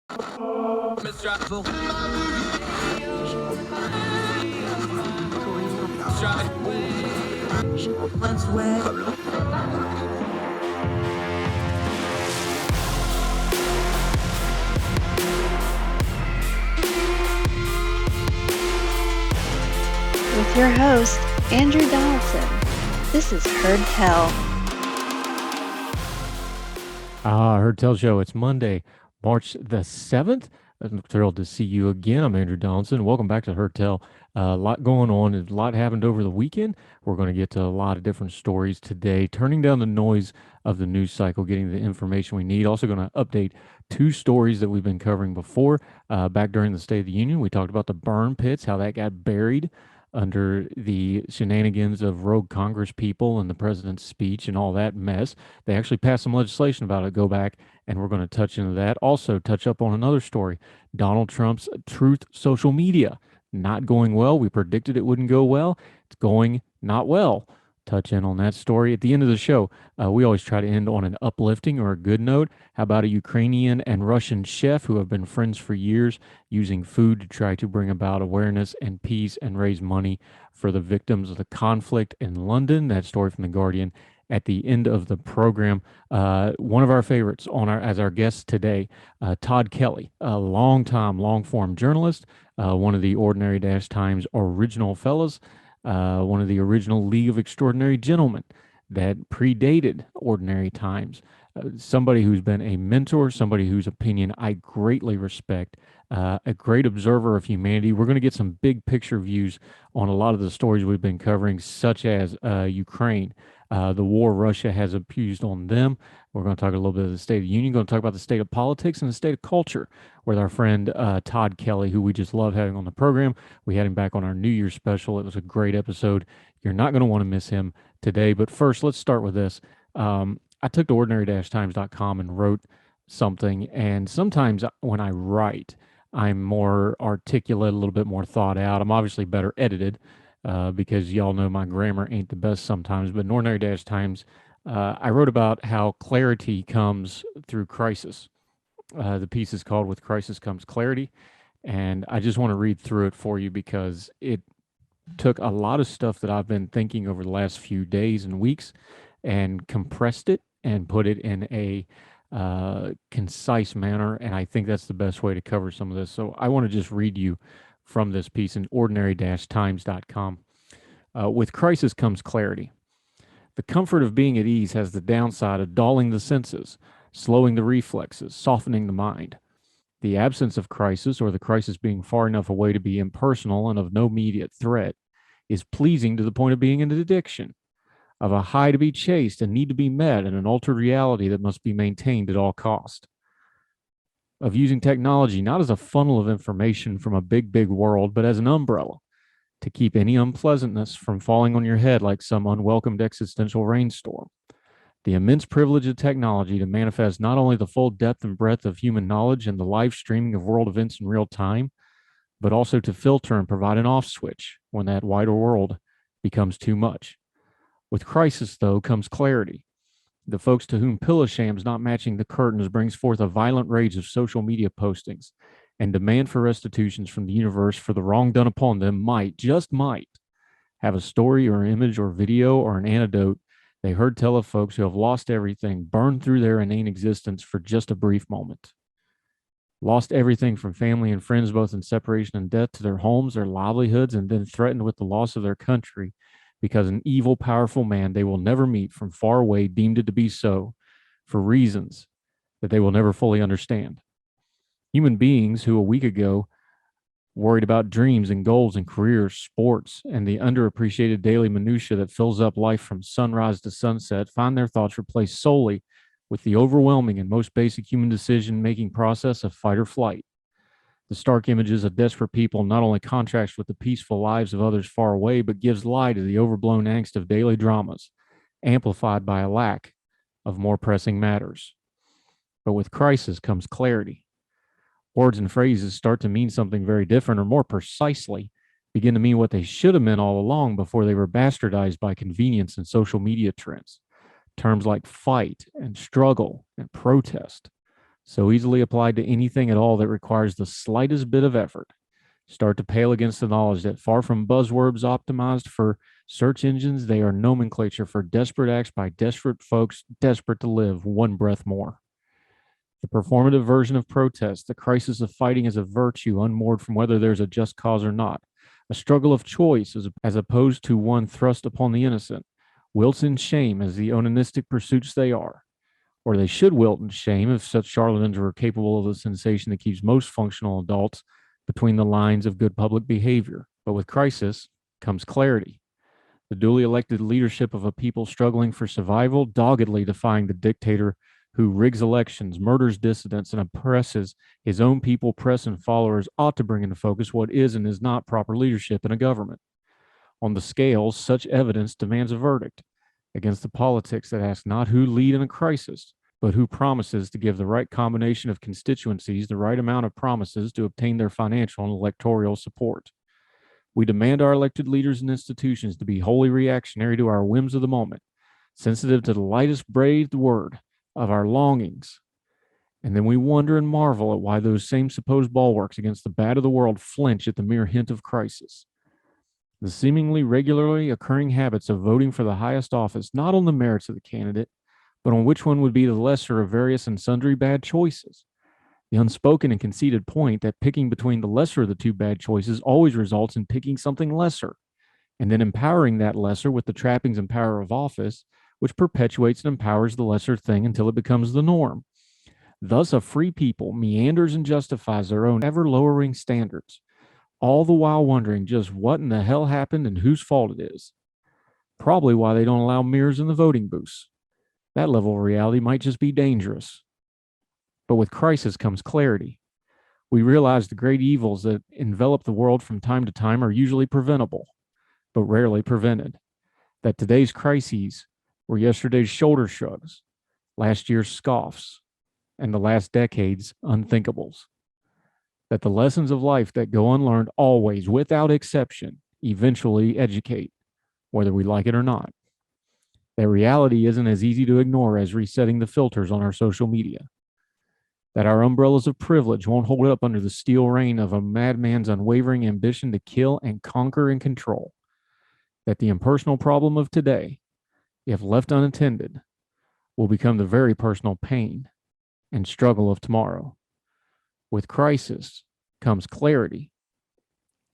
With your host, Andrew Donaldson. This is Tod Kelly. Heard Tell Show. It's Monday, March the 7th. I'm thrilled to see you again. I'm Andrew Donaldson. Welcome back to Heard Tell. A lot going on. A lot happened over the weekend. We're going to get to a lot of different stories today, turning down the noise of the news cycle, getting the information we need. Also going to update two stories that we've been covering before. Back during the State of the Union, we talked about the burn pits, how that got buried under the shenanigans of rogue Congress people and the president's speech and all that mess. They actually passed some legislation about it. Go back and we're going to touch into that. Also, touch up on another story, Donald Trump's Truth social media. Not going well. We predicted it wouldn't go well. It's going not well. Touch in on that story. At the end of the show, we always try to end on an uplifting or a good note. How about a Ukrainian and Russian chef who have been friends for years, using food to try to bring about awareness and peace and raise money for the victims of the conflict in London? That story from The Guardian at the end of the program. One of our favorites as our guest today, Tod Kelly, a long-form journalist, one of the Ordinary Times original fellas, one of the original League of Extraordinary Gentlemen that predated Ordinary Times. Somebody who's been a mentor, somebody whose opinion I greatly respect, a great observer of humanity. We're going to get some big picture views on a lot of the stories we've been covering, such as Ukraine, the war Russia has imposed on them. We're going to talk a little bit of the State of the Union, going to talk about the state of politics and the state of culture with our friend Tod Kelly, who we just love having on the program. We had him back on our New Year's special. It was a great episode. You're not going to want to miss him today. But first, let's start with this. I took to ordinary-times.com and wrote something. And sometimes when I write, I'm more articulate, a little bit more thought out. I'm obviously better edited because y'all know my grammar ain't the best sometimes. But in Ordinary-Times, I wrote about how clarity comes through crisis. The piece is called With Crisis Comes Clarity. And I just want to read through it for you because it took a lot of stuff that I've been thinking over the last few days and weeks and compressed it and put it in a concise manner. And I think that's the best way to cover some of this. So I want to just read you from this piece in ordinary-times.com. With crisis comes clarity. The comfort of being at ease has the downside of dulling the senses, slowing the reflexes, softening the mind. The absence of crisis, or the crisis being far enough away to be impersonal and of no immediate threat, is pleasing to the point of being an addiction, of a high to be chased and need to be met, and an altered reality that must be maintained at all cost. Of using technology not as a funnel of information from a big, big world, but as an umbrella to keep any unpleasantness from falling on your head like some unwelcomed existential rainstorm. The immense privilege of technology to manifest not only the full depth and breadth of human knowledge and the live streaming of world events in real time, but also to filter and provide an off switch when that wider world becomes too much. With crisis, though, comes clarity. The folks to whom pillow shams not matching the curtains brings forth a violent rage of social media postings and demand for restitutions from the universe for the wrong done upon them might, just might, have a story or image or video or an anecdote they heard tell of folks who have lost everything, burned through their inane existence for just a brief moment. Lost everything from family and friends, both in separation and death, to their homes, their livelihoods, and then threatened with the loss of their country because an evil, powerful man they will never meet from far away deemed it to be so for reasons that they will never fully understand. Human beings who a week ago worried about dreams and goals and careers, sports, and the underappreciated daily minutia that fills up life from sunrise to sunset, find their thoughts replaced solely with the overwhelming and most basic human decision-making process of fight or flight. The stark images of desperate people not only contrasts with the peaceful lives of others far away, but gives lie to the overblown angst of daily dramas, amplified by a lack of more pressing matters. But with crisis comes clarity. Words and phrases start to mean something very different, or more precisely, begin to mean what they should have meant all along before they were bastardized by convenience and social media trends. Terms like fight and struggle and protest so easily applied to anything at all that requires the slightest bit of effort, start to pale against the knowledge that far from buzzwords optimized for search engines, they are nomenclature for desperate acts by desperate folks desperate to live one breath more. The performative version of protest, the crisis of fighting is a virtue unmoored from whether there's a just cause or not, a struggle of choice as opposed to one thrust upon the innocent, wilts in shame as the onanistic pursuits they are. Or they should wilt in shame if such charlatans were capable of the sensation that keeps most functional adults between the lines of good public behavior. But with crisis comes clarity. The duly elected leadership of a people struggling for survival, doggedly defying the dictator who rigs elections, murders dissidents, and oppresses his own people, press, and followers, ought to bring into focus what is and is not proper leadership in a government. On the scales, such evidence demands a verdict against the politics that ask not who lead in a crisis, but who promises to give the right combination of constituencies the right amount of promises to obtain their financial and electoral support. We demand our elected leaders and institutions to be wholly reactionary to our whims of the moment, sensitive to the lightest breathed word of our longings. And then we wonder and marvel at why those same supposed bulwarks against the bad of the world flinch at the mere hint of crisis. The seemingly regularly occurring habits of voting for the highest office, not on the merits of the candidate, but on which one would be the lesser of various and sundry bad choices. The unspoken and conceded point that picking between the lesser of the two bad choices always results in picking something lesser, and then empowering that lesser with the trappings and power of office, which perpetuates and empowers the lesser thing until it becomes the norm. Thus, a free people meanders and justifies their own ever lowering standards, all the while wondering just what in the hell happened and whose fault it is. Probably why they don't allow mirrors in the voting booths. That level of reality might just be dangerous. But with crisis comes clarity. We realize the great evils that envelop the world from time to time are usually preventable, but rarely prevented. That today's crises were yesterday's shoulder shrugs, last year's scoffs, and the last decade's unthinkables. That the lessons of life that go unlearned always, without exception, eventually educate, whether we like it or not. That reality isn't as easy to ignore as resetting the filters on our social media. That our umbrellas of privilege won't hold up under the steel rain of a madman's unwavering ambition to kill and conquer and control. That the impersonal problem of today, if left unattended, will become the very personal pain and struggle of tomorrow. With crisis comes clarity.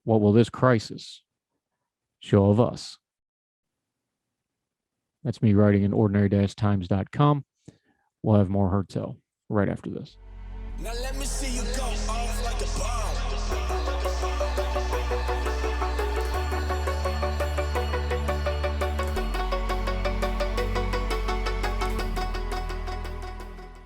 What will this crisis show of us? That's me writing in ordinary-times.com. We'll have more Hertel right after this. Now let me see you go off like a bomb.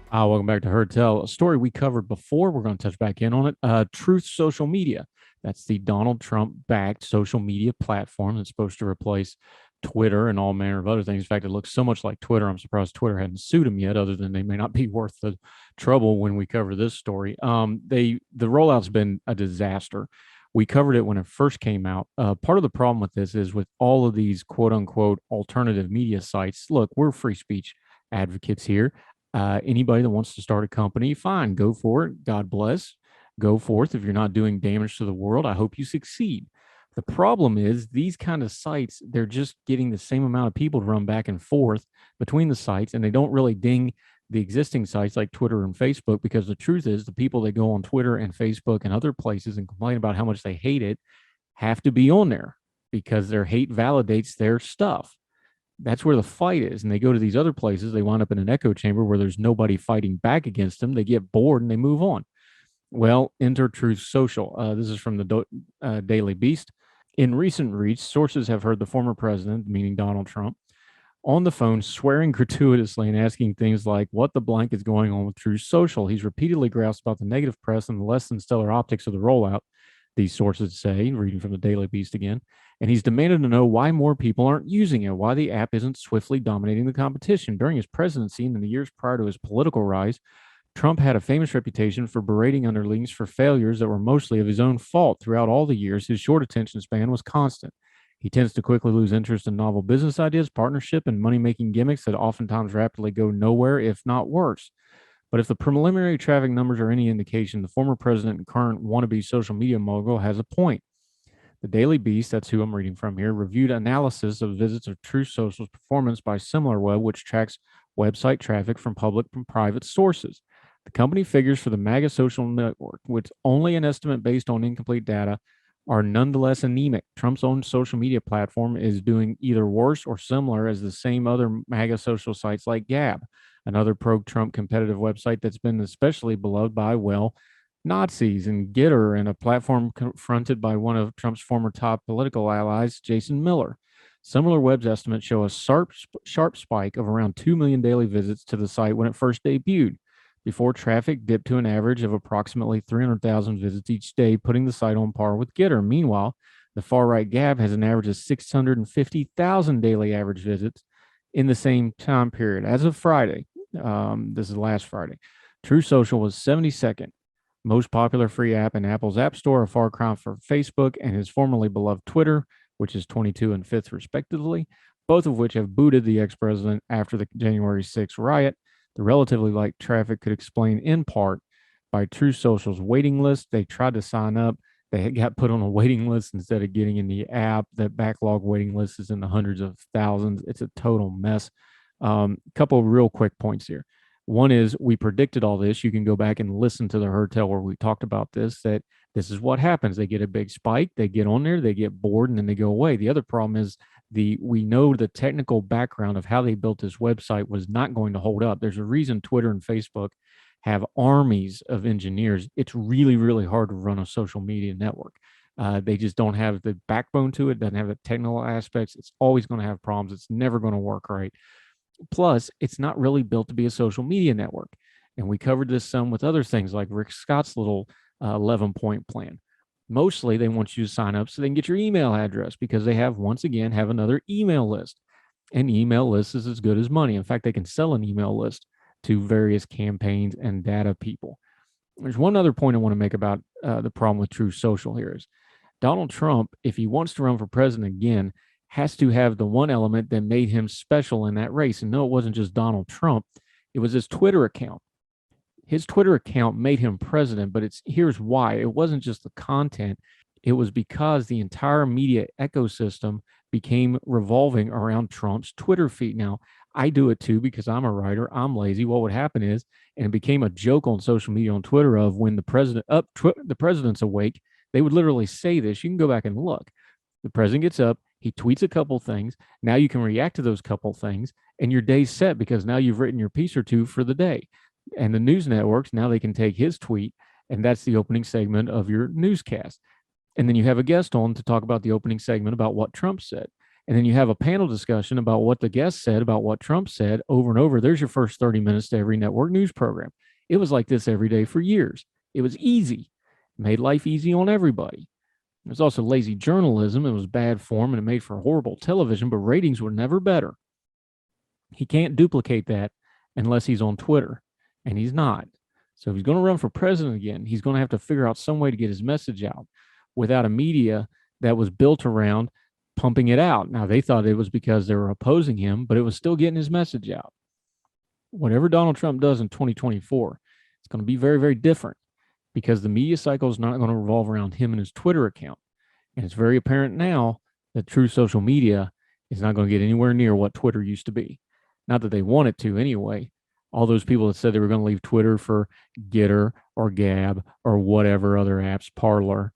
Welcome back to Hertel. A story we covered before. We're going to touch back in on it. Truth Social Media. That's the Donald Trump-backed social media platform that's supposed to replace Twitter and all manner of other things. In fact, it looks so much like Twitter. I'm surprised Twitter hadn't sued them yet, other than they may not be worth the trouble when we cover this story. The rollout's been a disaster. We covered it when it first came out. Part of the problem with this is with all of these quote unquote alternative media sites. Look, we're free speech advocates here. Anybody that wants to start a company, fine, go for it. God bless. Go forth. If you're not doing damage to the world, I hope you succeed. The problem is these kind of sites, they're just getting the same amount of people to run back and forth between the sites, and they don't really ding the existing sites like Twitter and Facebook, because the truth is the people that go on Twitter and Facebook and other places and complain about how much they hate it have to be on there because their hate validates their stuff. That's where the fight is. And they go to these other places, they wind up in an echo chamber where there's nobody fighting back against them. They get bored and they move on. Well, enter Truth Social. This is from the Daily Beast. In recent weeks, sources have heard the former president, meaning Donald Trump, on the phone swearing gratuitously and asking things like, what the blank is going on with Truth Social? He's repeatedly groused about the negative press and the less than stellar optics of the rollout, these sources say, reading from the Daily Beast again. And he's demanded to know why more people aren't using it, why the app isn't swiftly dominating the competition. During his presidency and in the years prior to his political rise, Trump had a famous reputation for berating underlings for failures that were mostly of his own fault. Throughout all the years, his short attention span was constant. He tends to quickly lose interest in novel business ideas, partnership, and money-making gimmicks that oftentimes rapidly go nowhere, if not worse. But if the preliminary traffic numbers are any indication, the former president and current wannabe social media mogul has a point. The Daily Beast, that's who I'm reading from here, reviewed analysis of visits of Truth Social's performance by SimilarWeb, which tracks website traffic from public and private sources. The company figures for the MAGA social network, with only an estimate based on incomplete data, are nonetheless anemic. Trump's own social media platform is doing either worse or similar as the same other MAGA social sites like Gab, another pro-Trump competitive website that's been especially beloved by, well, Nazis, and Gitter, and a platform confronted by one of Trump's former top political allies, Jason Miller. SimilarWeb's estimates show a sharp spike of around 2 million daily visits to the site when it first debuted, before traffic dipped to an average of approximately 300,000 visits each day, putting the site on par with Gitter. Meanwhile, the far-right Gab has an average of 650,000 daily average visits in the same time period. As of Friday, this is last Friday, True Social was 72nd most popular free app in Apple's App Store, a far cry from Facebook and his formerly beloved Twitter, which is 22 and 5th, respectively, both of which have booted the ex president after the January 6th riot. The relatively light traffic could explain in part by True Social's waiting list. They tried to sign up, they got put on a waiting list instead of getting in the app. That backlog waiting list is in the hundreds of thousands. It's a total mess. Couple of real quick points here. One is we predicted all this. You can go back and listen to the Hertel where we talked about this, that this is what happens. They get a big spike, they get on there, they get bored, and then they go away. The other problem is we know the technical background of how they built this website was not going to hold up. There's a reason Twitter and Facebook have armies of engineers. It's really, really hard to run a social media network. They just don't have the backbone to it, doesn't have the technical aspects. It's always going to have problems. It's never going to work right. Plus, it's not really built to be a social media network. And we covered this some with other things like Rick Scott's little 11-point plan. Mostly, they want you to sign up so they can get your email address because they have, once again, have another email list. An email list is as good as money. In fact, they can sell an email list to various campaigns and data people. There's one other point I want to make about the problem with True Social here is Donald Trump, if he wants to run for president again, has to have the one element that made him special in that race. And no, it wasn't just Donald Trump. It was his Twitter account. His Twitter account made him president, but here's why. It wasn't just the content. It was because the entire media ecosystem became revolving around Trump's Twitter feed. Now, I do it too because I'm a writer. I'm lazy. What would happen is, and it became a joke on social media on Twitter of when the president's awake, they would literally say this. You can go back and look. The president gets up, he tweets a couple things. Now you can react to those couple things, and your day's set because now you've written your piece or two for the day. And the news networks, now they can take his tweet, and that's the opening segment of your newscast. And then you have a guest on to talk about the opening segment about what Trump said. And then you have a panel discussion about what the guest said about what Trump said over and over. There's your first 30 minutes to every network news program. It was like this every day for years. It was easy, made life easy on everybody. It was also lazy journalism. It was bad form and it made for horrible television, but ratings were never better. He can't duplicate that unless he's on Twitter, and he's not. So if he's going to run for president again, he's going to have to figure out some way to get his message out without a media that was built around pumping it out. Now, they thought it was because they were opposing him, but it was still getting his message out. Whatever Donald Trump does in 2024, it's going to be very, very different because the media cycle is not going to revolve around him and his Twitter account. And it's very apparent now that true social media is not going to get anywhere near what Twitter used to be. Not that they want it to anyway. All those people that said they were going to leave Twitter for Gitter or Gab or whatever other apps, Parler,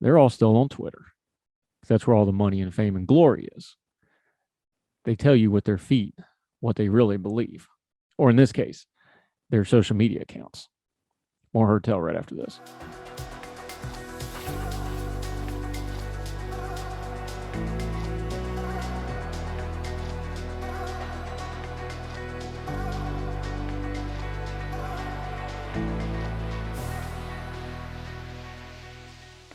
they're all still on Twitter. That's where all the money and fame and glory is. They tell you with their feet what they really believe. Or in this case, their social media accounts. More Hertel right after this.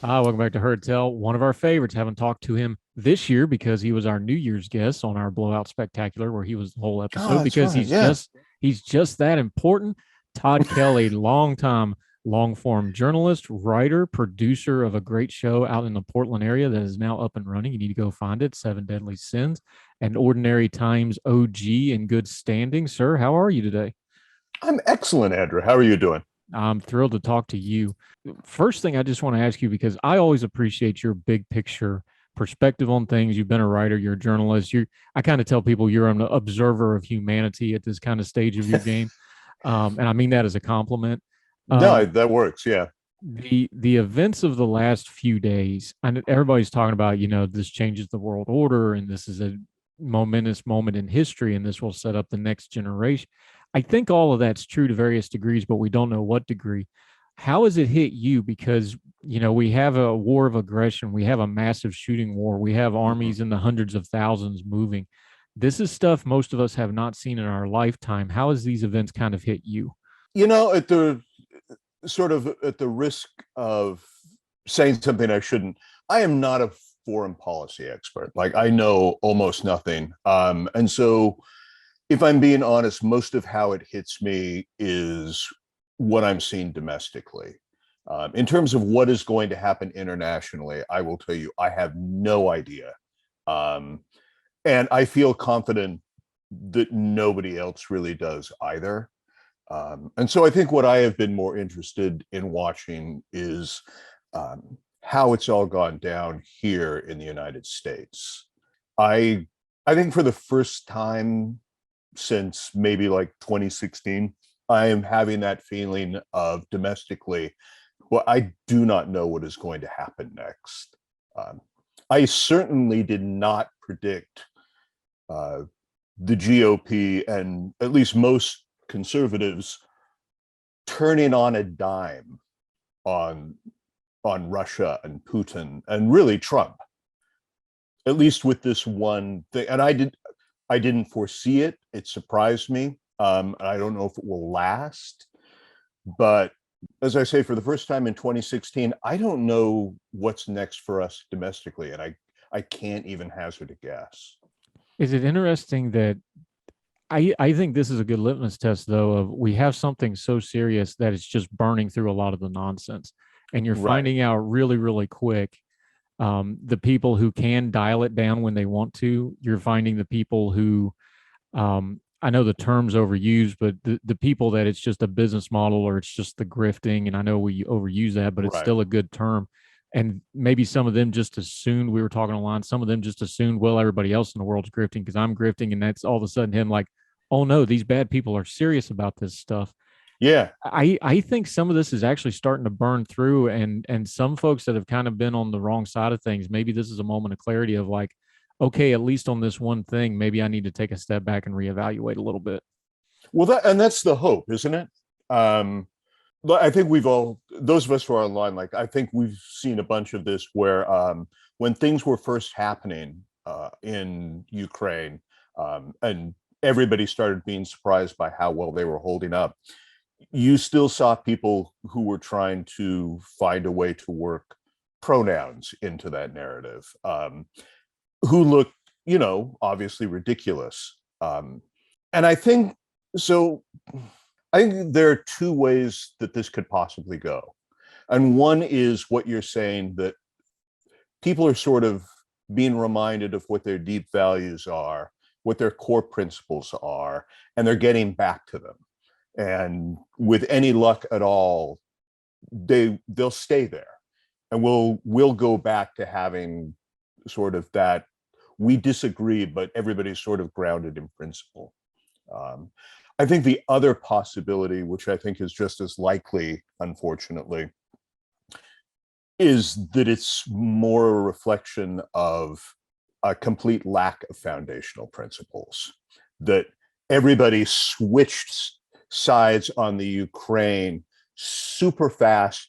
Welcome back to Hertel. One of our favorites. Haven't talked to him this year because he was our New Year's guest on our Blowout Spectacular, where he was the whole episode because right, he's just that important. Tod Kelly, longtime long-form journalist, writer, producer of a great show out in the Portland area that is now up and running. You need to go find it, Seven Deadly Sins, and Ordinary Times OG in good standing. Sir, how are you today? I'm excellent, Andrew. How are you doing? I'm thrilled to talk to you. First thing I just want to ask you, because I always appreciate your big picture perspective on things. You've been a writer, you're a journalist. I kind of tell people you're an observer of humanity at this kind of stage of your game. And I mean that as a compliment. No, Um, that works. Yeah. the events of the last few days, and everybody's talking about, this changes the world order, and this is a momentous moment in history, and this will set up the next generation. I think all of that's true to various degrees, but we don't know what degree. How has it hit you? Because we have a war of aggression, we have a massive shooting war, we have Mhm. armies in the hundreds of thousands moving. This is stuff most of us have not seen in our lifetime. How has these events kind of hit you? At the at the risk of saying something I shouldn't, I am not a foreign policy expert. Like I know almost nothing. And so if I'm being honest, most of how it hits me is what I'm seeing domestically. In terms of what is going to happen internationally, I will tell you, I have no idea. Um, and I feel confident that nobody else really does either. And so I think what I have been more interested in watching is how it's all gone down here in the United States. I I think for the first time since maybe like 2016, I am having that feeling of domestically, well, I do not know what is going to happen next. Um, I certainly did not predict uh, the GOP and at least most conservatives turning on a dime on Russia and Putin and really Trump, at least with this one thing. And I didn't foresee it. It surprised me. I don't know if it will last, but as I say, for the first time in 2016, I don't know what's next for us domestically, and I can't even hazard a guess. Is it interesting that I think this is a good litmus test, though, of we have something so serious that it's just burning through a lot of the nonsense. And you're Right, finding out really, really quick the people who can dial it down when they want to. You're finding the people who, I know the term's overused, but the people that it's just a business model or it's just the grifting. And I know we overuse that, but it's right. still a good term. And maybe some of them just assumed, we were talking online, some of them just assumed, well, everybody else in the world's grifting because I'm grifting. And that's all of a sudden him like, oh no, these bad people are serious about this stuff. Yeah. I think some of this is actually starting to burn through, and some folks that have kind of been on the wrong side of things, maybe this is a moment of clarity of like, okay, at least on this one thing, maybe I need to take a step back and reevaluate a little bit. Well, that's the hope, isn't it? But I think we've all, those of us who are online, like I think we've seen a bunch of this where when things were first happening in Ukraine, and everybody started being surprised by how well they were holding up, you still saw people who were trying to find a way to work pronouns into that narrative, who looked, obviously ridiculous. And I think so. I think there are two ways that this could possibly go. And one is what you're saying, that people are sort of being reminded of what their deep values are, what their core principles are, and they're getting back to them. And with any luck at all, they'll stay there. And we'll go back to having sort of that we disagree, but everybody's sort of grounded in principle. Um, I think the other possibility, which I think is just as likely, unfortunately, is that it's more a reflection of a complete lack of foundational principles. That everybody switched sides on the Ukraine super fast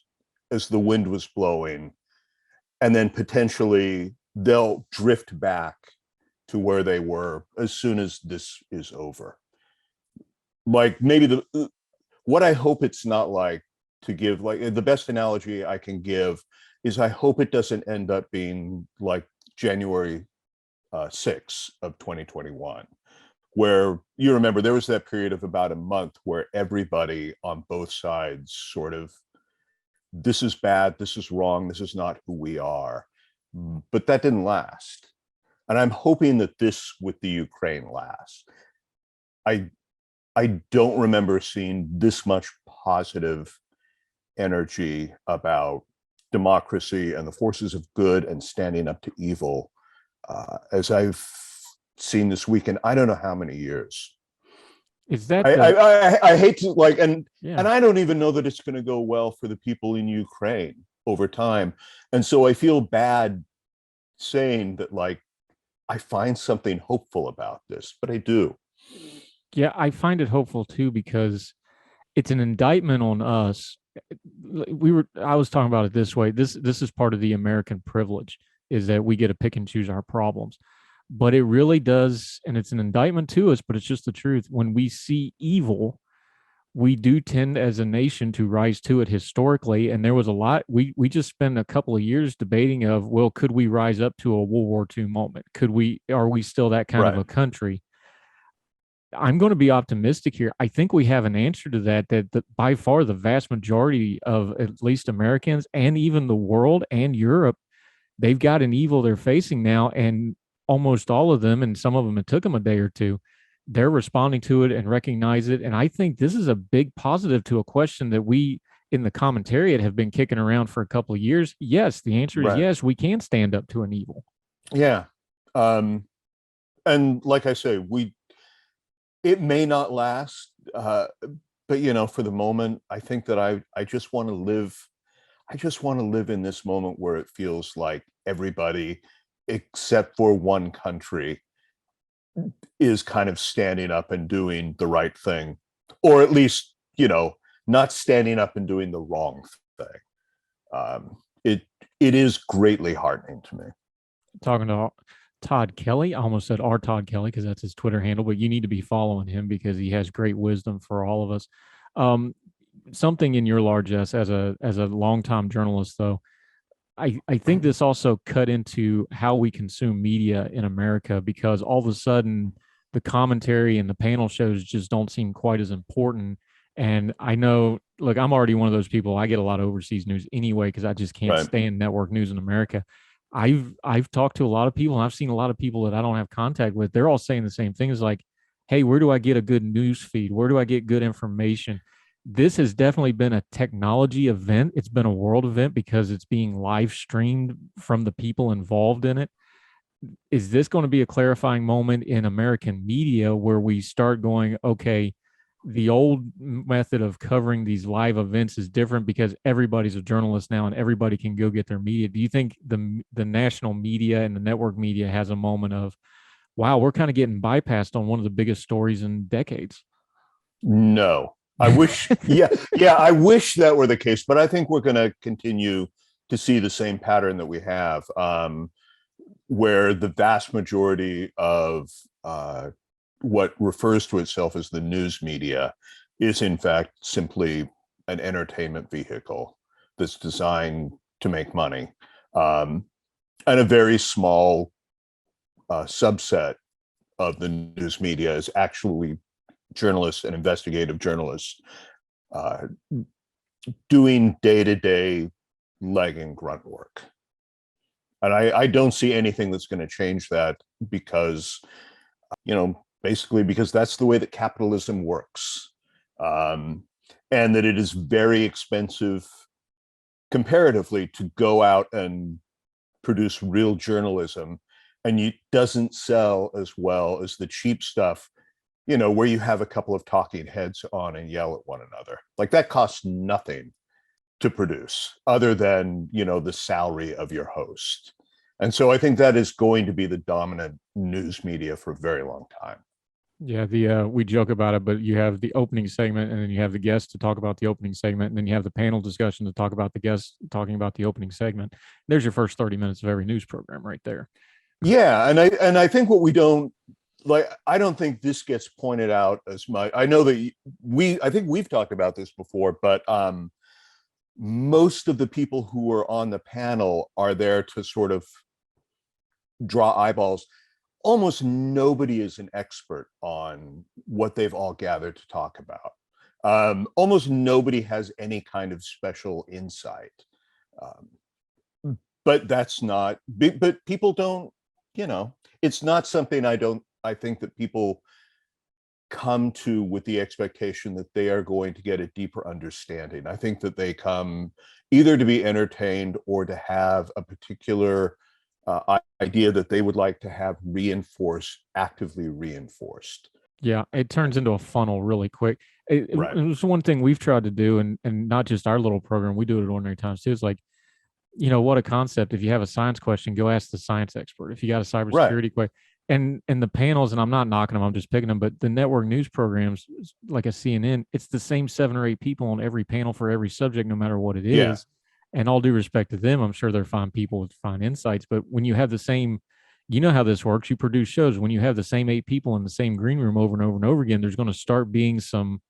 as the wind was blowing, and then potentially they'll drift back to where they were as soon as this is over. Like maybe the what I hope it's not like, to give like the best analogy I can give is I hope it doesn't end up being like January 6th of 2021, where you remember there was that period of about a month where everybody on both sides sort of, this is bad, this is wrong, this is not who we are. But that didn't last. And I'm hoping that this with the Ukraine lasts. I I don't remember seeing this much positive energy about democracy and the forces of good and standing up to evil as I've seen this week in I don't know how many years. Is that I, the I, I hate to yeah? and I don't even know that it's going to go well for the people in Ukraine over time. And so I feel bad saying that I find something hopeful about this, but I do. Yeah, I find it hopeful too because it's an indictment on us. I was talking about it this way. This is part of the American privilege is that we get to pick and choose our problems. But it really does, and it's an indictment to us, but it's just the truth. When we see evil, we do tend as a nation to rise to it historically. And there was a lot we just spent a couple of years debating of, well, could we rise up to a World War II moment? Are we still that kind of Right. a country? I'm going to be optimistic here. I think we have an answer to that, by far the vast majority of at least Americans and even the world and Europe, they've got an evil they're facing now. And almost all of them, and some of them, it took them a day or two, they're responding to it and recognize it. And I think this is a big positive to a question that we in the commentariat have been kicking around for a couple of years. Yes, the answer is Right. yes, we can stand up to an evil. Yeah. Um, and like I say, it may not last, but for the moment, I think that I just want to live. I just want to live in this moment where it feels like everybody, except for one country, is kind of standing up and doing the right thing, or at least not standing up and doing the wrong thing. It is greatly heartening to me. Talking to Tod Kelly. I almost said our Tod Kelly because that's his Twitter handle, but you need to be following him because he has great wisdom for all of us. Um, Something in your largesse as a longtime journalist, though, I think this also cut into how we consume media in America because all of a sudden the commentary and the panel shows just don't seem quite as important. And I know, look, I'm already one of those people. I get a lot of overseas news anyway because I just can't Right. stand network news in America. I've talked to a lot of people and I've seen a lot of people that I don't have contact with. They're all saying the same things like, hey, where do I get a good news feed? Where do I get good information? This has definitely been a technology event. It's been a world event because it's being live streamed from the people involved in it. Is this going to be a clarifying moment in American media where we start going, okay, the old method of covering these live events is different because everybody's a journalist now and everybody can go get their media? Do you think the national media and the network media has a moment of, wow, we're kind of getting bypassed on one of the biggest stories in decades? No, I wish. Yeah, yeah, I wish that were the case, but I think we're going to continue to see the same pattern that we have, where the vast majority of what refers to itself as the news media is, in fact, simply an entertainment vehicle that's designed to make money, and a very small subset of the news media is actually journalists and investigative journalists uh, doing day-to-day leg and grunt work. And I don't see anything that's going to change that because, basically because that's the way that capitalism works. Um, and that it is very expensive comparatively to go out and produce real journalism, and it doesn't sell as well as the cheap stuff, where you have a couple of talking heads on and yell at one another. Like that costs nothing to produce other than, the salary of your host. And so I think that is going to be the dominant news media for a very long time. Yeah, the we joke about it, but you have the opening segment, and then you have the guests to talk about the opening segment, and then you have the panel discussion to talk about the guests talking about the opening segment. There's your first 30 minutes of every news program right there. Yeah, and I think what we don't like, I don't think this gets pointed out as much. I know that I think we've talked about this before, but most of the people who are on the panel are there to sort of draw eyeballs. Almost nobody is an expert on what they've all gathered to talk about. Almost nobody has any kind of special insight. But that's not, but people don't, it's not something I think that people come to with the expectation that they are going to get a deeper understanding. I think that they come either to be entertained or to have a particular idea that they would like to have reinforced, actively reinforced. Yeah, it turns into a funnel really quick. It Right. was one thing we've tried to do, and not just our little program, we do it at Ordinary Times too. It's like, what a concept. If you have a science question, go ask the science expert. If you got a Right. cybersecurity question, and the panels, and I'm not knocking them, I'm just picking them, but the network news programs, like a CNN, it's the same 7 or 8 people on every panel for every subject, no matter what it Yeah. is. And all due respect to them, I'm sure they're fine people with fine insights. But when you have the same, how this works, you produce shows. When you have the same 8 people in the same green room over and over and over again, there's going to start being some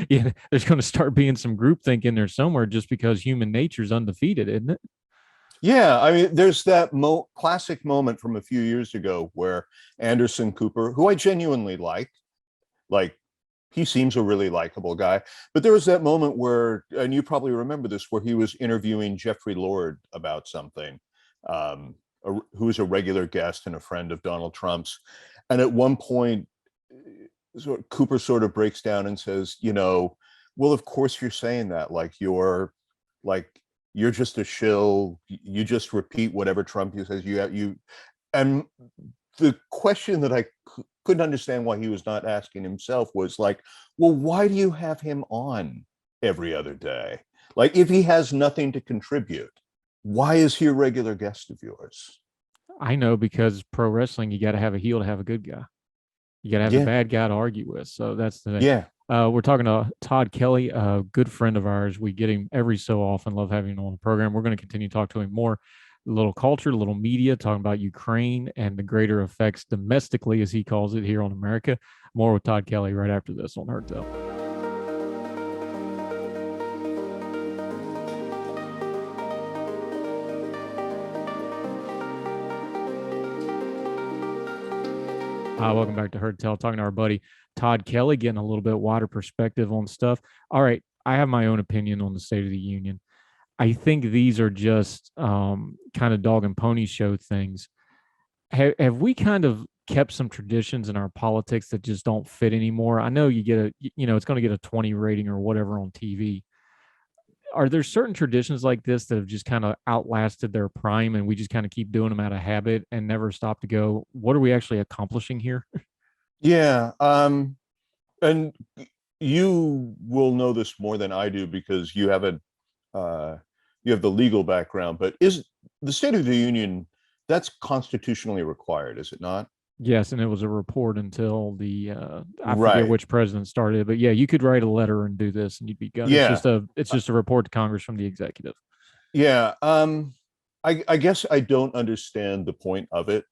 yeah, there's going to start being some groupthink in there somewhere, just because human nature is undefeated, isn't it? Yeah, I mean, there's that classic moment from a few years ago where Anderson Cooper, who I genuinely like he seems a really likable guy, but there was that moment where, and you probably remember this, where he was interviewing Jeffrey Lord about something, who was a regular guest and a friend of Donald Trump's, and at one point, Cooper sort of breaks down and says, well, of course you're saying that, like you're just a shill. You just repeat whatever Trump says. And the question that I couldn't understand why he was not asking himself was like, well, why do you have him on every other day? Like, if he has nothing to contribute, why is he a regular guest of yours? I know, because pro wrestling, you got to have a heel to have a good guy. You got to have the Yeah, bad guy to argue with. So that's the thing. yeah. We're talking to Tod Kelly, a good friend of ours. We get him every so often. Love having him on the program. We're going to continue to talk to him more. A little culture, a little media, talking about Ukraine and the greater effects domestically, as he calls it, here on America. More with Tod Kelly right after this on Heard Tell. Welcome back to Heard Tell, talking to our buddy Tod Kelly, getting a little bit wider perspective on stuff. All right, I have my own opinion on the State of the Union. I think these are just kind of dog and pony show things. Have we kind of kept some traditions in our politics that just don't fit anymore? I know it's going to get a 20 rating or whatever on TV. Are there certain traditions like this that have just kind of outlasted their prime, and we just kind of keep doing them out of habit and never stop to go, what are we actually accomplishing here? Yeah. And you will know this more than I do because you have you have the legal background, but is the State of the Union, that's constitutionally required, is it not? Yes, and it was a report until I forget Right. which president started it, but yeah, you could write a letter and do this, and you'd be good. Yeah. It's just a report to Congress from the executive. Yeah. I guess I don't understand the point of it.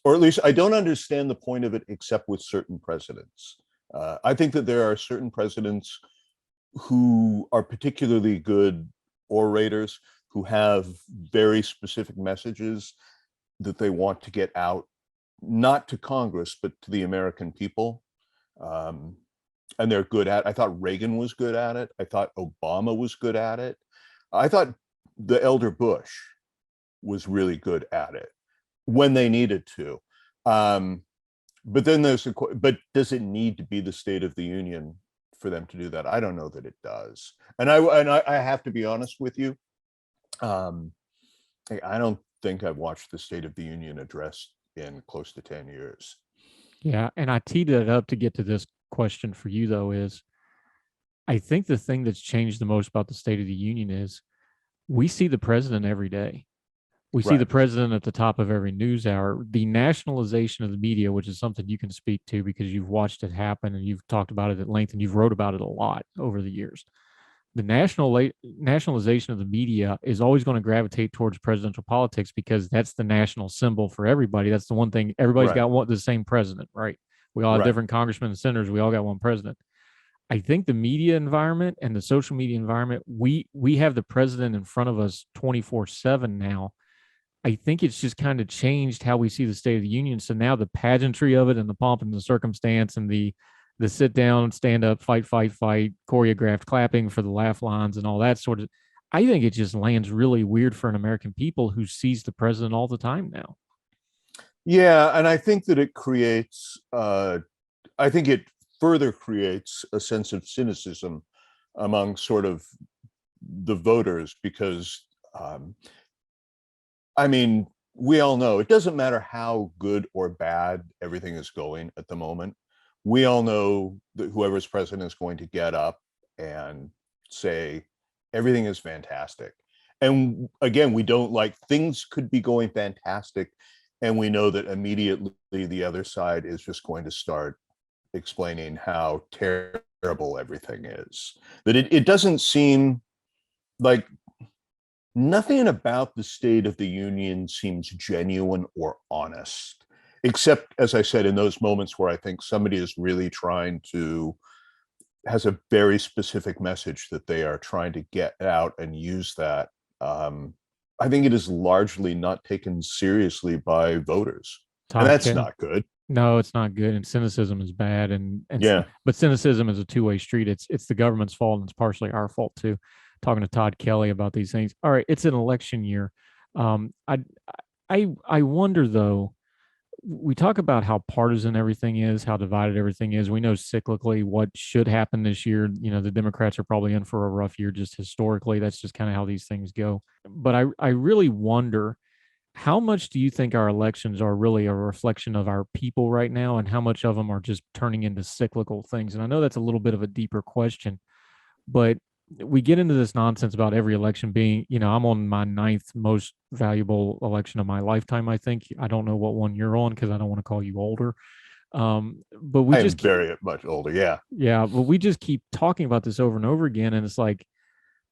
Or at least I don't understand the point of it except with certain presidents. I think that there are certain presidents who are particularly good orators, who have very specific messages that they want to get out, not to Congress, but to the American people. Um, and they're good at it. I thought Reagan was good at it. I thought Obama was good at it. I thought the elder Bush was really good at it when they needed to. But then but does it need to be the State of the Union for them to do that? I don't know that it does. And I have to be honest with you. I don't think I've watched the State of the Union address in close to 10 years. Yeah, and I teed it up to get to this question for you, though, is I think the thing that's changed the most about the State of the Union is we see the president every day. We see the Right. president at the top of every news hour. The nationalization of the media, which is something you can speak to because you've watched it happen and you've talked about it at length and you've wrote about it a lot over the years. The nationalization of the media is always going to gravitate towards presidential politics because that's the national symbol for everybody. That's the one thing everybody's Right. got the same president, right? We all have Right. different congressmen and senators. We all got one president. I think the media environment and the social media environment, we have the president in front of us 24/7 now. I think it's just kind of changed how we see the State of the Union. So now the pageantry of it and the pomp and the circumstance and the sit down, stand up, fight, choreographed clapping for the laugh lines and all that sort of, I think it just lands really weird for an American people who sees the president all the time now. Yeah, and I think that it creates I think it further creates a sense of cynicism among sort of the voters because, I mean, we all know it doesn't matter how good or bad everything is going at the moment. We all know that whoever's president is going to get up and say everything is fantastic. And again, we don't like things could be going fantastic. And we know that immediately the other side is just going to start explaining how terrible everything is. That it doesn't seem like nothing about the State of the Union seems genuine or honest, except, as I said, in those moments where I think somebody is really has a very specific message that they are trying to get out and use that. I think it is largely not taken seriously by voters. And Tod that's Kelly. not good. No, it's not good, and cynicism is bad, Yeah. but cynicism is a two-way street. It's the government's fault, and it's partially our fault too. Talking to Tod Kelly about these things. All right, it's an election year. Um, I I wonder though. We talk about how partisan everything is, how divided everything is. We know cyclically what should happen this year. You know, the Democrats are probably in for a rough year just historically. That's just kind of how these things go. But I really wonder, how much do you think our elections are really a reflection of our people right now, and how much of them are just turning into cyclical things? And I know that's a little bit of a deeper question, but we get into this nonsense about every election being, I'm on my ninth most valuable election of my lifetime, I think. I don't know what one you're on because I don't want to call you older. But we I am just keep, very much older. Yeah. yeah, but we just keep talking about this over and over again. And it's like,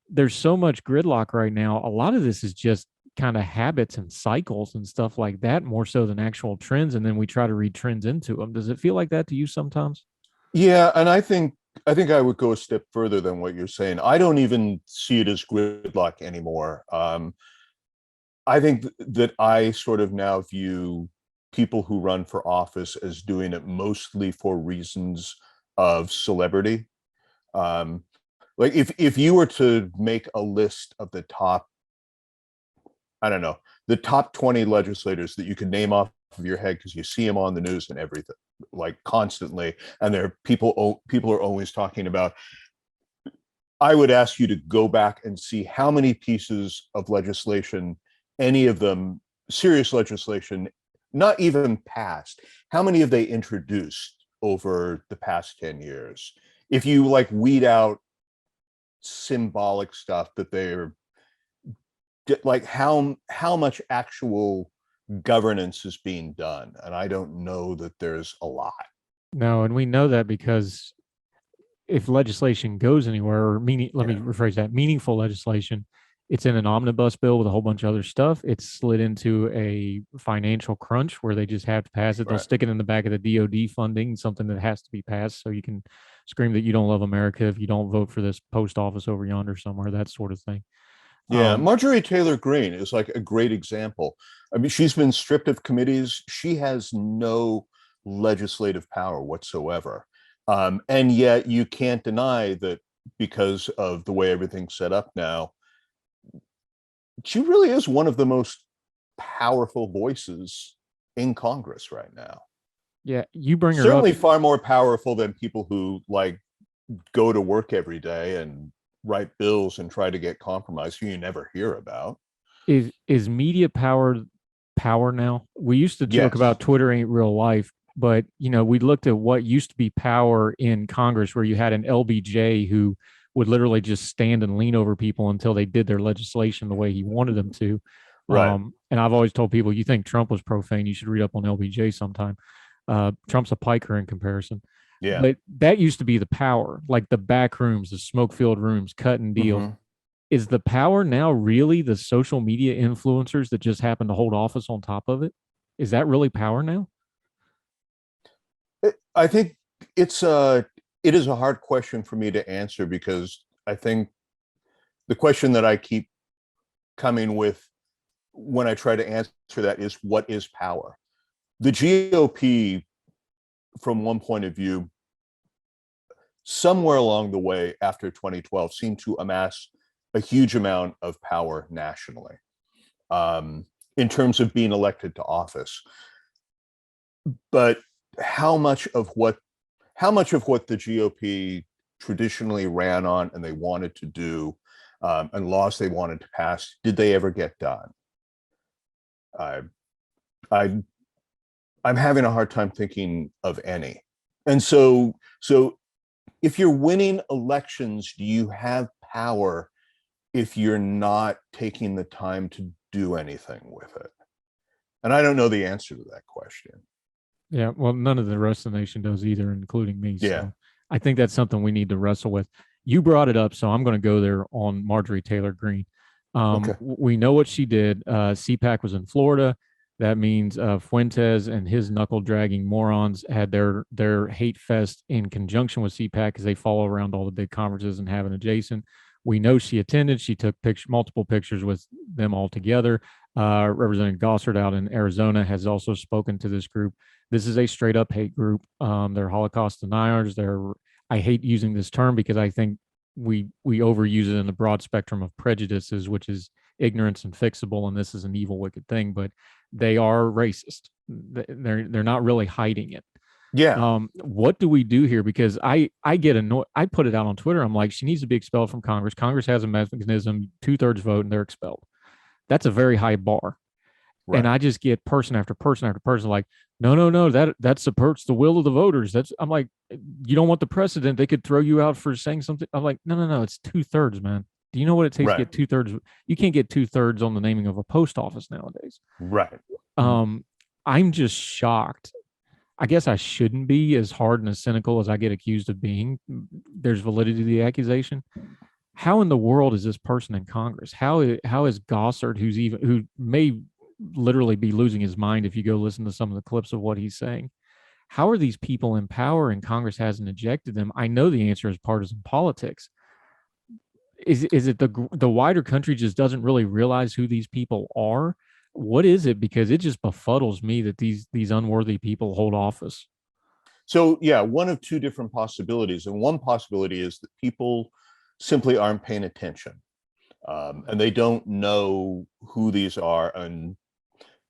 there's so much gridlock right now. A lot of this is just kind of habits and cycles and stuff like that, more so than actual trends. And then we try to read trends into them. Does it feel like that to you sometimes? Yeah. And I think I would go a step further than what you're saying. I don't even see it as gridlock anymore. I think that I sort of now view people who run for office as doing it mostly for reasons of celebrity. Um, like if you were to make a list of the top, I don't know, the top 20 legislators that you can name off of your head because you see them on the news and everything, like constantly, and there are people are always talking about. I would ask you to go back and see how many pieces of legislation, any of them serious legislation, not even passed, how many have they introduced over the past 10 years? If you like weed out symbolic stuff that they're like how much actual governance is being done, and I don't know that there's a lot. No, and we know that because if legislation goes anywhere, or let me Yeah. rephrase that, meaningful legislation, it's in an omnibus bill with a whole bunch of other stuff. It's slid into a financial crunch where they just have to pass it. They'll Right. stick it in the back of the DOD funding, something that has to be passed. So you can scream that you don't love America if you don't vote for this post office over yonder somewhere, that sort of thing. Yeah, Um, Marjorie Taylor Greene is like a great example. I mean, she's been stripped of committees. She has no legislative power whatsoever. And yet you can't deny that because of the way everything's set up now, she really is one of the most powerful voices in Congress right now. yeah, you bring her up. Certainly far more powerful than people who like go to work every day and write bills and try to get compromise who you never hear about. Is media power now? We used to joke Yes. about Twitter ain't real life, but we looked at what used to be power in Congress, where you had an LBJ who would literally just stand and lean over people until they did their legislation the way he wanted them to. Right. And I've always told people, you think Trump was profane, you should read up on LBJ sometime. Trump's a piker in comparison. Yeah. But that used to be the power, like the back rooms, the smoke filled rooms, cutting deals. Mm-hmm. Is the power now really the social media influencers that just happen to hold office on top of it? Is that really power now? I think it's it is a hard question for me to answer because I think the question that I keep coming with when I try to answer that is what is power? The GOP, from one point of view, somewhere along the way after 2012, seemed to amass a huge amount of power nationally in terms of being elected to office. But how much of what how much of what the GOP traditionally ran on and they wanted to do, and laws they wanted to pass, did they ever get done? I, I, I'm having a hard time thinking of any. And so if you're winning elections, do you have power if you're not taking the time to do anything with it? And I don't know the answer to that question. Yeah, well, none of the rest of the nation does either, including me. Yeah. So I think that's something we need to wrestle with. You brought it up, so I'm going to go there on Marjorie Taylor Greene. Okay. We know what she did. CPAC was in Florida. That means Fuentes and his knuckle dragging morons had their hate fest in conjunction with CPAC because they follow around all the big conferences and have an adjacent. We know she attended. She took multiple pictures with them all together. Representative Gossard out in Arizona has also spoken to this group. This is a straight up hate group. They're Holocaust deniers. I hate using this term because I think we overuse it in the broad spectrum of prejudices, which is ignorance and fixable, and this is an evil, wicked thing. But they are racist. They're not really hiding it. Yeah. What do we do here? Because I get annoyed. I put it out on Twitter. I'm like, she needs to be expelled from Congress. Congress has a mechanism, 2/3 vote, and they're expelled. That's a very high bar. Right. And I just get person after person after person like, no, that supports the will of the voters. I'm like, you don't want the precedent. They could throw you out for saying something. I'm like, no, it's 2/3, man. Do you know what it takes to get 2/3? You can't get 2/3 on the naming of a post office nowadays. Right. I'm just shocked. I guess I shouldn't be as hard and as cynical as I get accused of being. There's validity to the accusation. How in the world is this person in Congress? How is Gossard, who may literally be losing his mind if you go listen to some of the clips of what he's saying? How are these people in power and Congress hasn't ejected them? I know the answer is partisan politics. Is it the wider country just doesn't really realize who these people are? What is it? Because it just befuddles me that these unworthy people hold office. So yeah, one of two different possibilities, and one possibility is that people simply aren't paying attention, and they don't know who these are, and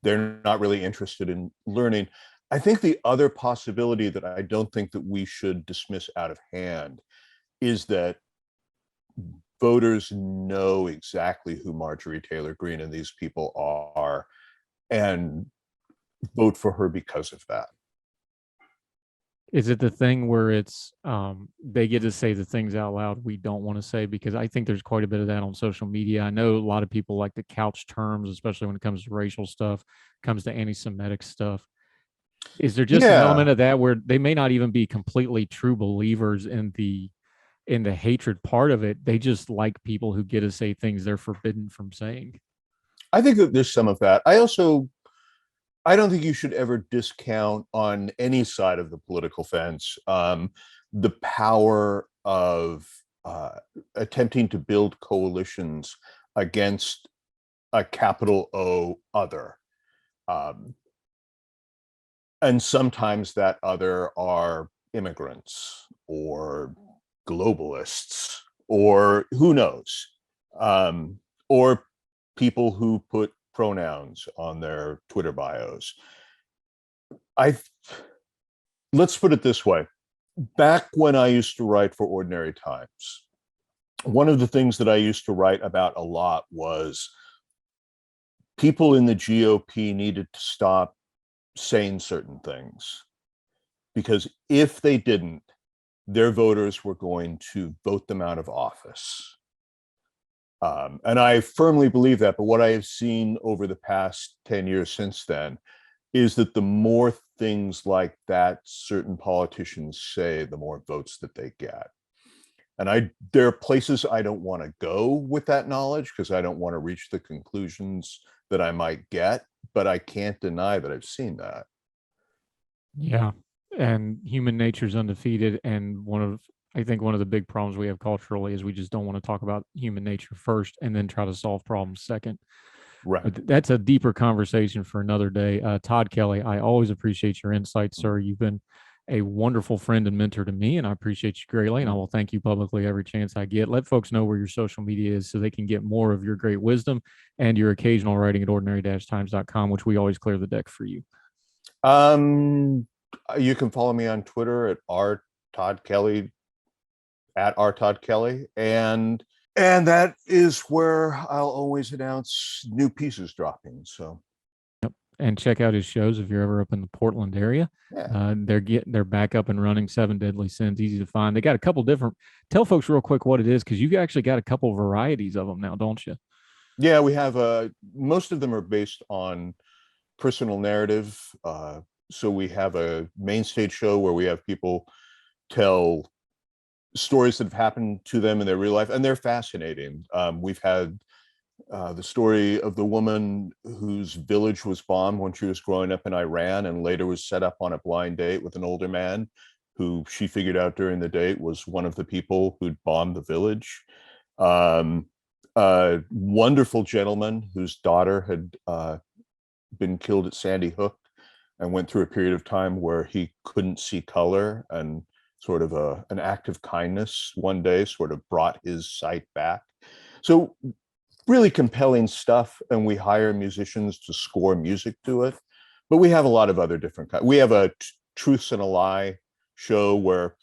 they're not really interested in learning. I think the other possibility that I don't think that we should dismiss out of hand is that voters know exactly who Marjorie Taylor Greene and these people are and vote for her because of that. Is it the thing where it's they get to say the things out loud we don't want to say? Because I think there's quite a bit of that on social media. I know a lot of people like to couch terms, especially when it comes to racial stuff, comes to anti-Semitic stuff. Is there just an element of that where they may not even be completely true believers in the hatred part of it? They just like people who get to say things they're forbidden from saying. I think that there's some of that. I don't think you should ever discount on any side of the political fence the power of attempting to build coalitions against a capital O other. And sometimes that other are immigrants or globalists or who knows, or people who put pronouns on their Twitter bios. Let's put it this way. Back when I used to write for Ordinary Times, one of the things that I used to write about a lot was people in the GOP needed to stop saying certain things, because if they didn't, their voters were going to vote them out of office. And I firmly believe that. But what I have seen over the past 10 years since then is that the more things like that certain politicians say, the more votes that they get. And there are places I don't want to go with that knowledge because I don't want to reach the conclusions that I might get, but I can't deny that I've seen that. Yeah. And human nature is undefeated. And I think one of the big problems we have culturally is we just don't want to talk about human nature first and then try to solve problems second. Right. But that's a deeper conversation for another day. Tod Kelly, I always appreciate your insight, sir. You've been a wonderful friend and mentor to me, and I appreciate you greatly. And I will thank you publicly every chance I get. Let folks know where your social media is so they can get more of your great wisdom and your occasional writing at ordinary-times.com, which we always clear the deck for you. You can follow me on Twitter at Tod Kelly at our Tod Kelly, and that is where I'll always announce new pieces dropping. So And check out his shows if you're ever up in the Portland area. yeah. They're back up and running. Seven Deadly Sins, easy to find. They got a couple different. Tell folks real quick what it is, because you actually got a couple varieties of them now, don't you? Yeah, we have most of them are based on personal narrative. So we have a main stage show where we have people tell stories that have happened to them in their real life, and they're fascinating. We've had the story of the woman whose village was bombed when she was growing up in Iran and later was set up on a blind date with an older man who she figured out during the date was one of the people who'd bombed the village. A wonderful gentleman whose daughter had been killed at Sandy Hook and went through a period of time where he couldn't see color, and sort of an act of kindness one day sort of brought his sight back. So really compelling stuff, and we hire musicians to score music to it. But we have a lot of other different kinds. We have a Truths and a Lie show where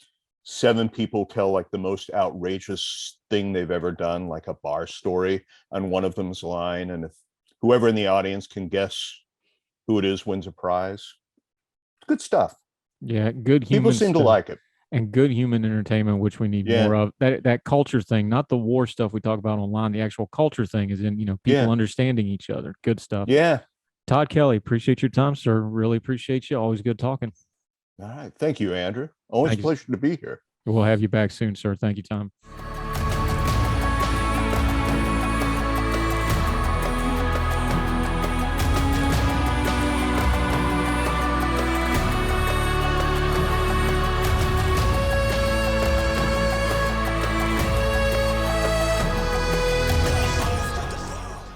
7 people tell like the most outrageous thing they've ever done, like a bar story, on one of them's line, and if whoever in the audience can guess who it is wins a prize. Good stuff. Yeah, good human People seem to stuff. like it. And good human entertainment, which we need more of. That culture thing, not the war stuff we talk about online. The actual culture thing is in, people understanding each other. Good stuff. Yeah. Tod Kelly, appreciate your time, sir. Really appreciate you. Always good talking. All right. Thank you, Andrew. Always a pleasure to be here. We'll have you back soon, sir. Thank you, Tom.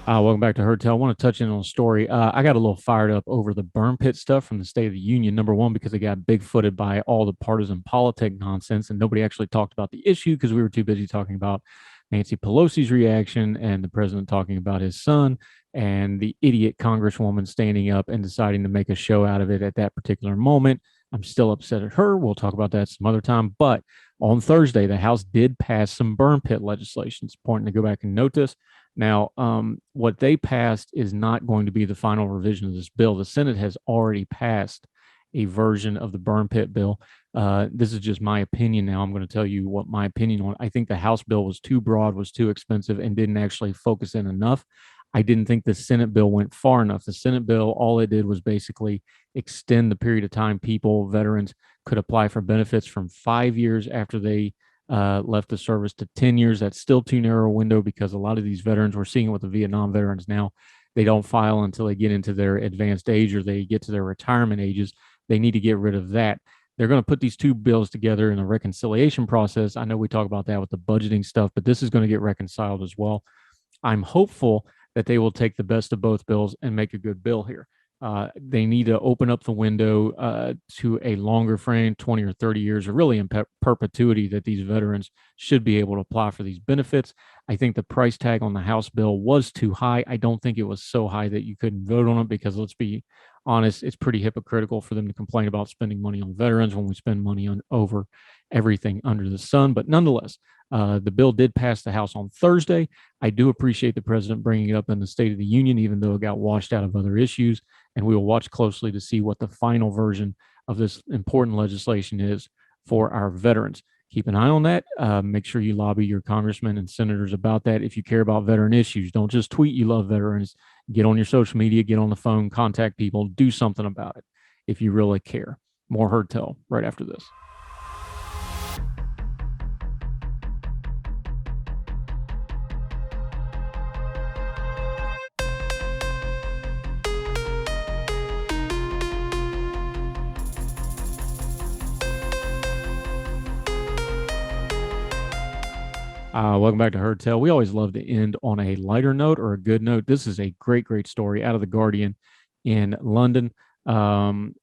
Welcome back to Heard Tell. I want to touch in on a story. I got a little fired up over the burn pit stuff from the State of the Union. Number one, because it got big-footed by all the partisan politic nonsense, and nobody actually talked about the issue because we were too busy talking about Nancy Pelosi's reaction and the president talking about his son and the idiot congresswoman standing up and deciding to make a show out of it at that particular moment. I'm still upset at her. We'll talk about that some other time. But on Thursday, the House did pass some burn pit legislation. It's important to go back and note this. Now, what they passed is not going to be the final revision of this bill. The Senate has already passed a version of the burn pit bill. This is just my opinion now. I'm going to tell you what my opinion on. I think the House bill was too broad, was too expensive, and didn't actually focus in enough. I didn't think the Senate bill went far enough. The Senate bill, all it did was basically extend the period of time veterans could apply for benefits from 5 years after they left the service to 10 years. That's still too narrow a window because a lot of these veterans, we're seeing it with the Vietnam veterans now, they don't file until they get into their advanced age or they get to their retirement ages. They need to get rid of that. They're going to put these two bills together in a reconciliation process. I know we talk about that with the budgeting stuff, but this is going to get reconciled as well. I'm hopeful that they will take the best of both bills and make a good bill here. They need to open up the window to a longer frame, 20 or 30 years, or really in perpetuity, that these veterans should be able to apply for these benefits. I think the price tag on the House bill was too high. I don't think it was so high that you couldn't vote on it, because let's be honest, it's pretty hypocritical for them to complain about spending money on veterans when we spend money on over everything under the sun. But nonetheless, the bill did pass the House on Thursday. I do appreciate the president bringing it up in the State of the Union, even though it got washed out of other issues. And we will watch closely to see what the final version of this important legislation is for our veterans. Keep an eye on that. Make sure you lobby your congressmen and senators about that. If you care about veteran issues, don't just tweet you love veterans. Get on your social media, get on the phone, contact people, do something about it if you really care. More Heard Tell right after this. Welcome back to Heard Tell. We always love to end on a lighter note or a good note. This is a great, great story out of The Guardian in London. Alyssa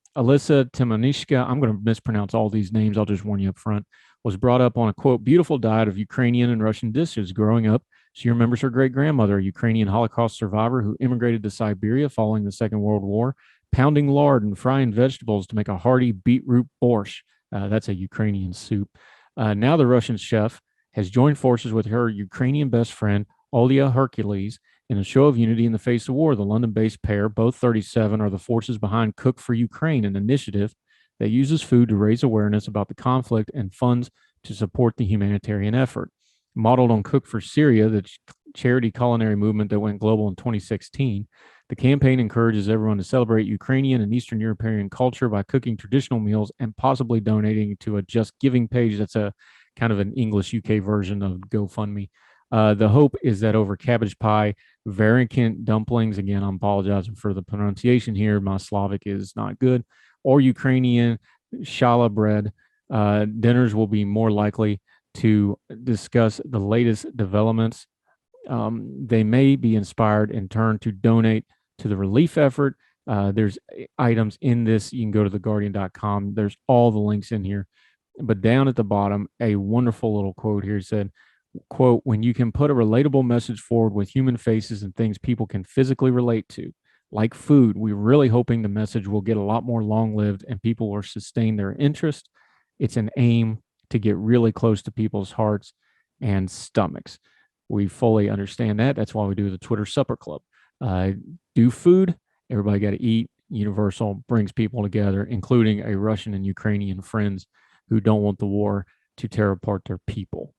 Timonishka, I'm going to mispronounce all these names, I'll just warn you up front, was brought up on a, quote, beautiful diet of Ukrainian and Russian dishes. Growing up, she remembers her great-grandmother, a Ukrainian Holocaust survivor who immigrated to Siberia following the Second World War, pounding lard and frying vegetables to make a hearty beetroot borscht. That's a Ukrainian soup. Now the Russian chef has joined forces with her Ukrainian best friend, Olia Hercules, in a show of unity in the face of war. The London-based pair, both 37, are the forces behind Cook for Ukraine, an initiative that uses food to raise awareness about the conflict and funds to support the humanitarian effort. Modeled on Cook for Syria, the charity culinary movement that went global in 2016, the campaign encourages everyone to celebrate Ukrainian and Eastern European culture by cooking traditional meals and possibly donating to a Just Giving page. That's a kind of an English UK version of GoFundMe. The hope is that over cabbage pie, variant dumplings, again, I'm apologizing for the pronunciation here, my Slavic is not good, or Ukrainian challah bread, dinners will be more likely to discuss the latest developments. They may be inspired in turn to donate to the relief effort. There's items in this. You can go to theguardian.com. There's all the links in here. But down at the bottom, a wonderful little quote here said, quote, when you can put a relatable message forward with human faces and things people can physically relate to, like food, we're really hoping the message will get a lot more long-lived and people will sustain their interest. It's an aim to get really close to people's hearts and stomachs. We fully understand that. That's why we do the Twitter Supper Club. Do food, everybody got to eat. Universal brings people together, including a Russian and Ukrainian friends who don't want the war to tear apart their people.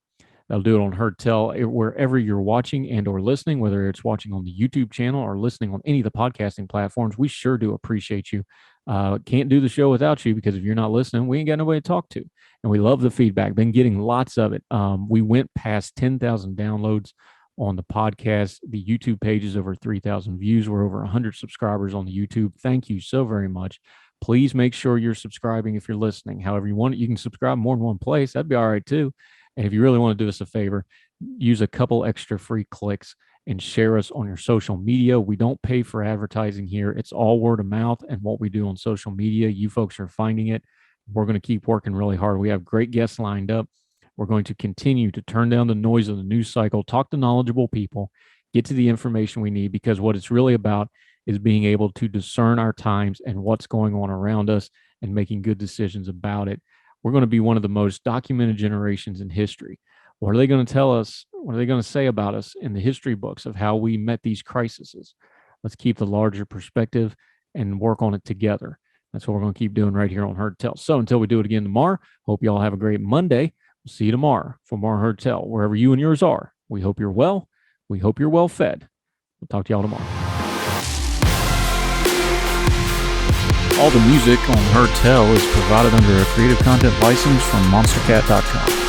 That'll do it on Heard Tell, wherever you're watching and or listening, whether it's watching on the YouTube channel or listening on any of the podcasting platforms. We sure do appreciate you. Can't do the show without you, because if you're not listening, we ain't got nobody to talk to. And we love the feedback. Been getting lots of it. We went past 10,000 downloads on the podcast. The YouTube page is over 3,000 views. We're over 100 subscribers on the YouTube. Thank you so very much. Please make sure you're subscribing if you're listening. However you want it, you can subscribe more than one place. That'd be all right too. And if you really want to do us a favor, use a couple extra free clicks and share us on your social media. We don't pay for advertising here. It's all word of mouth and what we do on social media. You folks are finding it. We're going to keep working really hard. We have great guests lined up. We're going to continue to turn down the noise of the news cycle, talk to knowledgeable people, get to the information we need, because what it's really about is being able to discern our times and what's going on around us and making good decisions about it. We're going to be one of the most documented generations in history. What are they going to tell us? What are they going to say about us in the history books of how we met these crises? Let's keep the larger perspective and work on it together. That's what we're going to keep doing right here on Heard Tell. So until we do it again tomorrow, hope you all have a great Monday. We'll see you tomorrow for more Heard Tell. Wherever you and yours are, we hope you're well. We hope you're well fed. We'll talk to y'all tomorrow. All the music on Heard Tell is provided under a Creative Content license from monstercat.com.